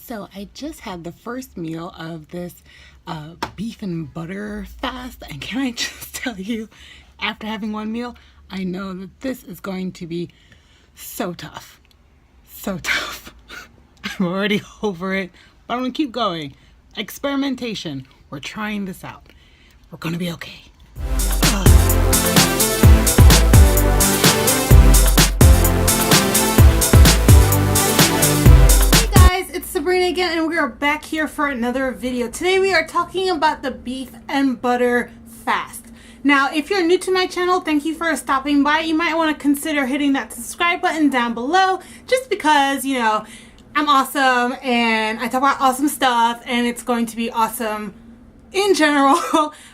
So I just had the first meal of this beef and butter fast, and can I just tell you, after having one meal, I know that this is going to be so tough. So tough. I'm already over it, but I'm gonna keep going. Experimentation. We're trying this out. We're gonna be okay. It's Sabrina again, and we are back here for another video. Today we are talking about the beef and butter fast. Now, if you're new to my channel, thank you for stopping by. You might want to consider hitting that subscribe button down below, just because, you know, I'm awesome and I talk about awesome stuff and it's going to be awesome in general.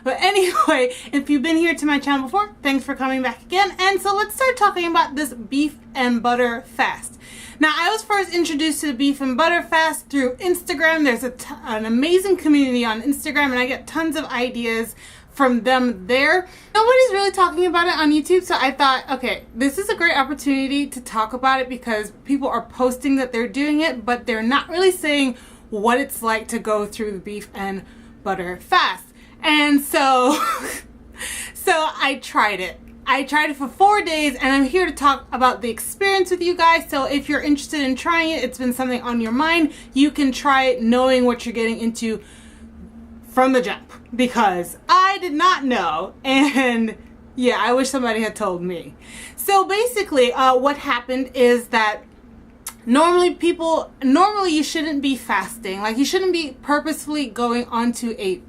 But anyway, if you've been here to my channel before, thanks for coming back again. And so let's start talking about this beef and butter fast. Now, I was first introduced to the beef and butter fast through Instagram. There's an amazing community on Instagram, and I get tons of ideas from them there. Nobody's really talking about it on YouTube, so I thought, okay, this is a great opportunity to talk about it because people are posting that they're doing it, but they're not really saying what it's like to go through the beef and butter fast. And so, I tried it. I tried it for 4 days, and I'm here to talk about the experience with you guys. So if you're interested in trying it, it's been something on your mind, you can try it knowing what you're getting into from the jump, because I did not know, and yeah, I wish somebody had told me. So basically, what happened is that normally you shouldn't be fasting. Like, you shouldn't be purposefully going onto a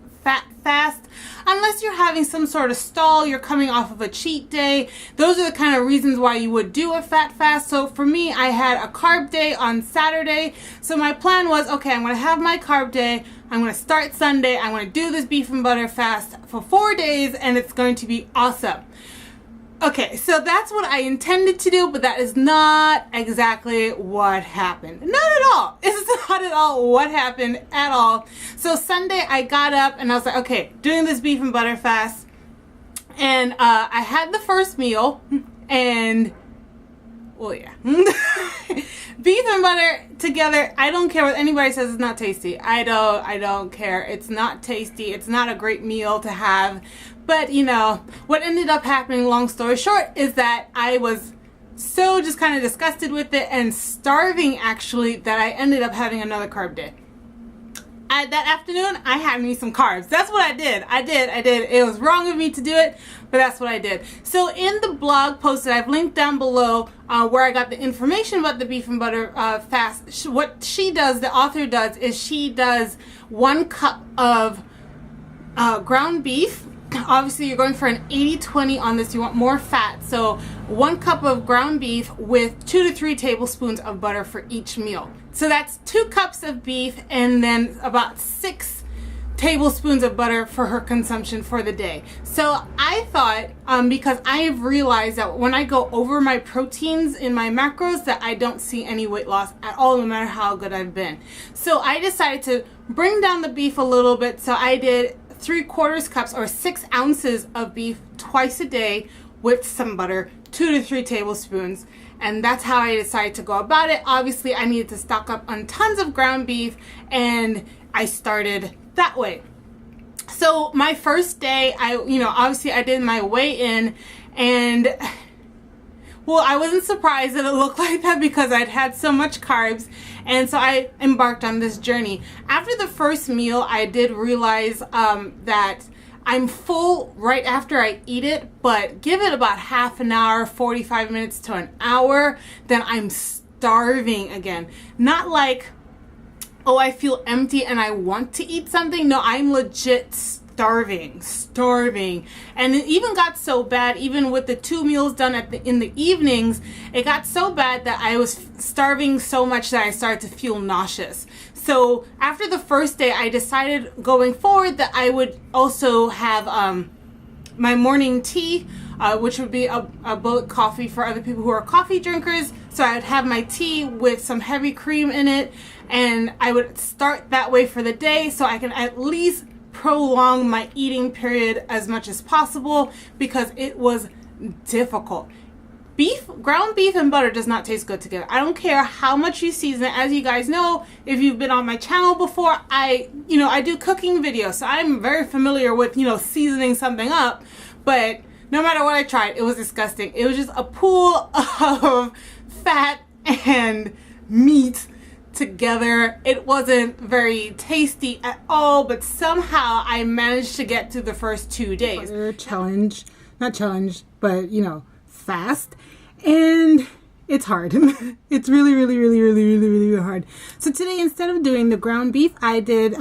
fast unless you're having some sort of stall, you're coming off of a cheat day. Those are the kind of reasons why you would do a fat fast. So for me, I had a carb day on Saturday. So my plan was, okay, I'm going to have my carb day. I'm going to start Sunday. I'm going to do this beef and butter fast for 4 days, and it's going to be awesome. Okay, so that's what I intended to do, but that is not exactly what happened. Not at all. It's not at all what happened at all. So Sunday I got up and I was like, okay, doing this beef and butter fast. And I had the first meal, and, well, yeah. Beef and butter together, I don't care what anybody says, it's not tasty. I don't care. It's not tasty. It's not a great meal to have. But, you know, what ended up happening, long story short, is that I was so just kind of disgusted with it and starving, actually, that I ended up having another carb day. That afternoon, I had me some carbs. That's what I did. I did. It was wrong of me to do it, but that's what I did. So in the blog post that I've linked down below, where I got the information about the beef and butter fast, what she does, the author does, is she does 1 cup of ground beef. Obviously, you're going for an 80-20 on this. You want more fat. So 1 cup of ground beef with 2 to 3 tablespoons of butter for each meal. So that's 2 cups of beef and then about 6 tablespoons of butter for her consumption for the day. So I thought, because I've realized that when I go over my proteins in my macros, that I don't see any weight loss at all, no matter how good I've been. So I decided to bring down the beef a little bit. So I did 3/4 cups or 6 ounces of beef twice a day with some butter, 2 to 3 tablespoons. And that's how I decided to go about it. Obviously, I needed to stock up on tons of ground beef, and I started that way. So my first day, obviously I did my weigh-in, and well, I wasn't surprised that it looked like that because I'd had so much carbs, and so I embarked on this journey. After the first meal, I did realize that I'm full right after I eat it, but give it about half an hour, 45 minutes to an hour, then I'm starving again. Not like, oh, I feel empty and I want to eat something. No, I'm legit starving. And it even got so bad, even with the 2 meals done in the evenings, it got so bad that I was starving so much that I started to feel nauseous. So after the first day, I decided going forward that I would also have my morning tea, which would be a bullet coffee for other people who are coffee drinkers. So I would have my tea with some heavy cream in it, and I would start that way for the day so I can at least prolong my eating period as much as possible, because it was difficult. ground beef and butter does not taste good together. I don't care how much you season it. As you guys know, if you've been on my channel before, I do cooking videos, so I'm very familiar with, seasoning something up. But no matter what I tried, it was disgusting. It was just a pool of fat and meat together. It wasn't very tasty at all, but somehow I managed to get through the first 2 days. Not challenge, but fast. And it's hard. It's really hard. So today, instead of doing the ground beef, I did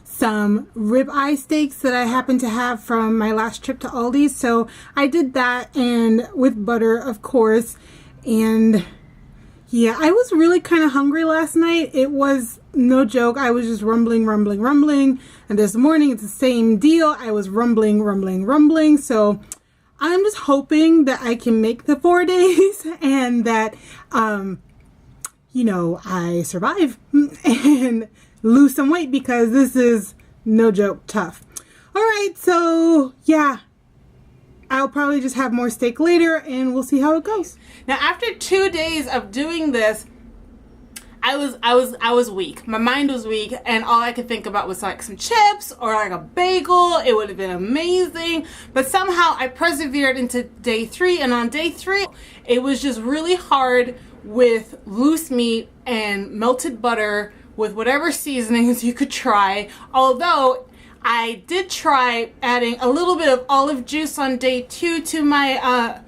some ribeye steaks that I happened to have from my last trip to Aldi's. So I did that, and with butter, of course. And yeah, I was really kind of hungry last night. It was no joke. I was just rumbling. And this morning, it's the same deal. I was rumbling. So I'm just hoping that I can make the 4 days and that, I survive and lose some weight, because this is no joke tough. All right, so yeah, I'll probably just have more steak later and we'll see how it goes. Now, after 2 days of doing this, I was weak. My mind was weak, and all I could think about was like some chips or like a bagel. It would have been amazing. But somehow I persevered into day 3, and on day 3, it was just really hard with loose meat and melted butter with whatever seasonings you could try. Although I did try adding a little bit of olive juice on day 2 to my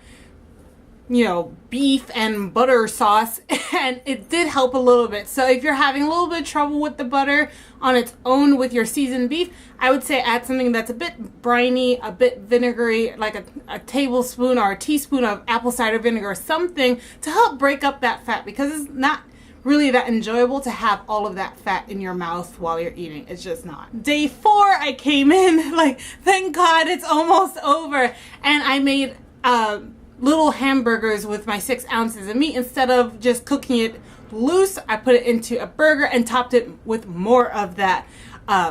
beef and butter sauce, and it did help a little bit. So if you're having a little bit of trouble with the butter on its own with your seasoned beef, I would say add something that's a bit briny, a bit vinegary, like a tablespoon or a teaspoon of apple cider vinegar or something to help break up that fat, because it's not really that enjoyable to have all of that fat in your mouth while you're eating. It's just not. Day 4, I came in like, thank God it's almost over, and I made little hamburgers with my 6 ounces of meat. Instead of just cooking it loose, I put it into a burger and topped it with more of that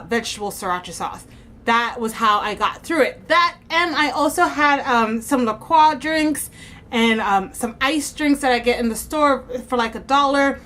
vegetable sriracha sauce. That was how I got through it. That, and I also had some La Croix drinks and some ice drinks that I get in the store for like $1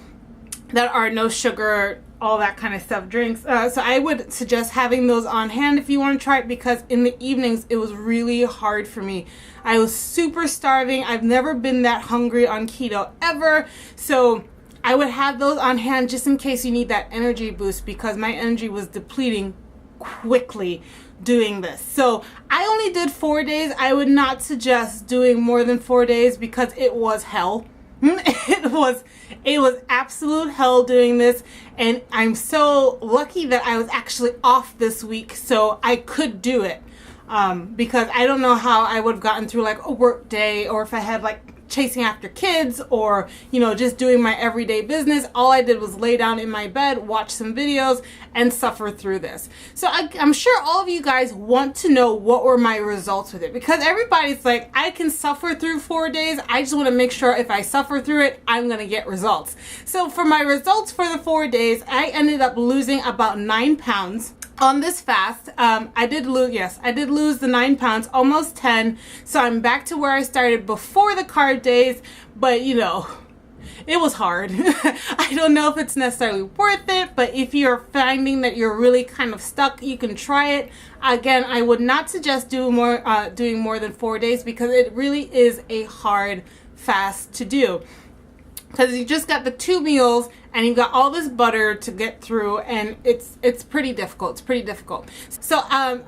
that are no sugar, all that kind of stuff drinks. So I would suggest having those on hand if you want to try it, because in the evenings it was really hard for me. I was super starving. I've never been that hungry on keto ever. So I would have those on hand just in case you need that energy boost, because my energy was depleting quickly doing this. So I only did 4 days. I would not suggest doing more than 4 days, because it was hell. It was absolute hell doing this, and I'm so lucky that I was actually off this week so I could do it, because I don't know how I would have gotten through like a work day, or if I had like chasing after kids, or just doing my everyday business. All I did was lay down in my bed, watch some videos, and suffer through this. So I'm sure all of you guys want to know what were my results with it, because everybody's like, I can suffer through 4 days. I just want to make sure if I suffer through it, I'm gonna get results. So for my results for the 4 days, I ended up losing about 9 pounds. On this fast, I did lose the 9 pounds, almost 10. So I'm back to where I started before the carb days, but it was hard. I don't know if it's necessarily worth it, but if you're finding that you're really kind of stuck, you can try it. Again, I would not suggest doing more than 4 days, because it really is a hard fast to do. Because you just got the 2 meals and you've got all this butter to get through, and it's pretty difficult. So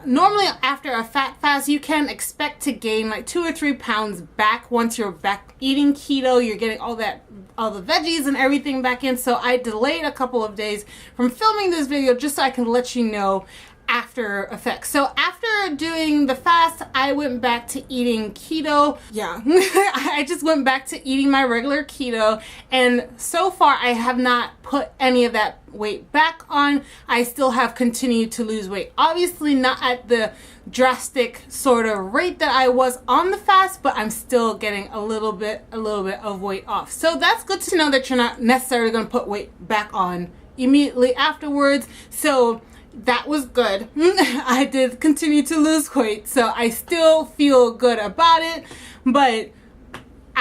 normally after a fat fast, you can expect to gain like 2 or 3 pounds back once you're back eating keto. You're getting all the veggies and everything back in. So I delayed a couple of days from filming this video just so I can let you know after effects. So after doing the fast, I went back to eating keto. Yeah, I just went back to eating my regular keto, and so far I have not put any of that weight back on. I still have continued to lose weight. Obviously not at the drastic sort of rate that I was on the fast, but I'm still getting a little bit of weight off. So that's good to know that you're not necessarily going to put weight back on immediately afterwards. So that was good. I did continue to lose weight, so I still feel good about it, but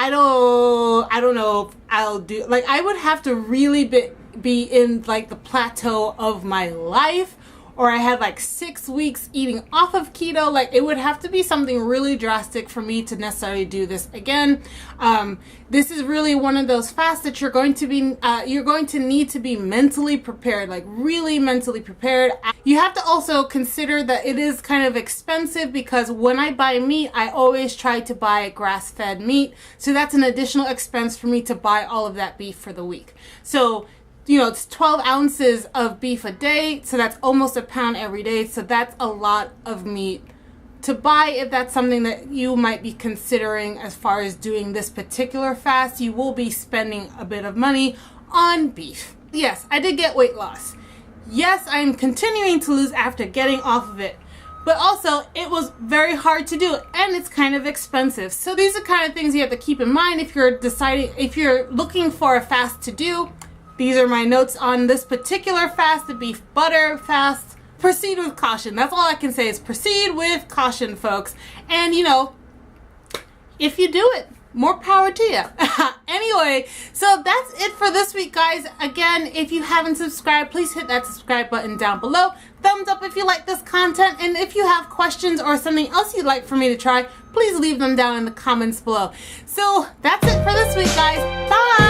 I don't know if I'll do, like, I would have to really be in like the plateau of my life, or I had like 6 weeks eating off of keto. Like, it would have to be something really drastic for me to necessarily do this again. This is really one of those fasts that you're going to need to be mentally prepared, like really mentally prepared. You have to also consider that it is kind of expensive, because when I buy meat, I always try to buy grass-fed meat. So that's an additional expense for me to buy all of that beef for the week. So, you know, it's 12 ounces of beef a day, so that's almost a pound every day. So that's a lot of meat to buy. If that's something that you might be considering as far as doing this particular fast, you will be spending a bit of money on beef. Yes, I did get weight loss. Yes, I am continuing to lose after getting off of it. But also, it was very hard to do, and it's kind of expensive. So these are kind of things you have to keep in mind if you're looking for a fast to do. These are my notes on this particular fast, the beef butter fast. Proceed with caution. That's all I can say, is proceed with caution, folks. And, you know, if you do it, more power to you. Anyway, so that's it for this week, guys. Again, if you haven't subscribed, please hit that subscribe button down below. Thumbs up if you like this content. And if you have questions or something else you'd like for me to try, please leave them down in the comments below. So that's it for this week, guys. Bye!